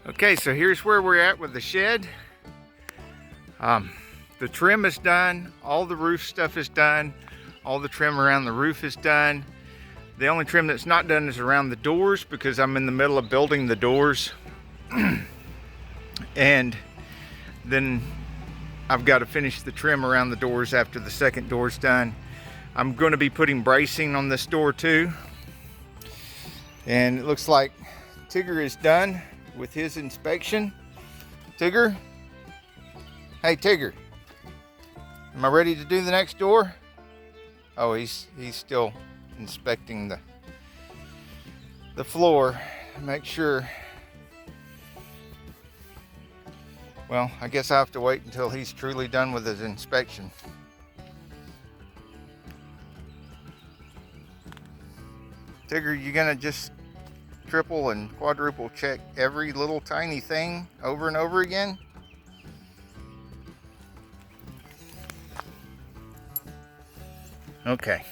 Okay, so here's where we're at with the shed. The trim is done, all the roof stuff is done, all the trim around the roof is done. The only trim that's not done is around the doors because I'm in the middle of building the doors. And then I've got to finish the trim around the doors after the second door's done. I'm going to be putting bracing on this door too. And it looks like Tigger is done with his inspection. Tigger? Hey Tigger, am I ready to do the next door? Oh, he's still inspecting the floor. Make sure. Well, I guess I have to wait until he's truly done with his inspection. Tigger, you gonna just triple and quadruple check every little tiny thing over and over again? Okay.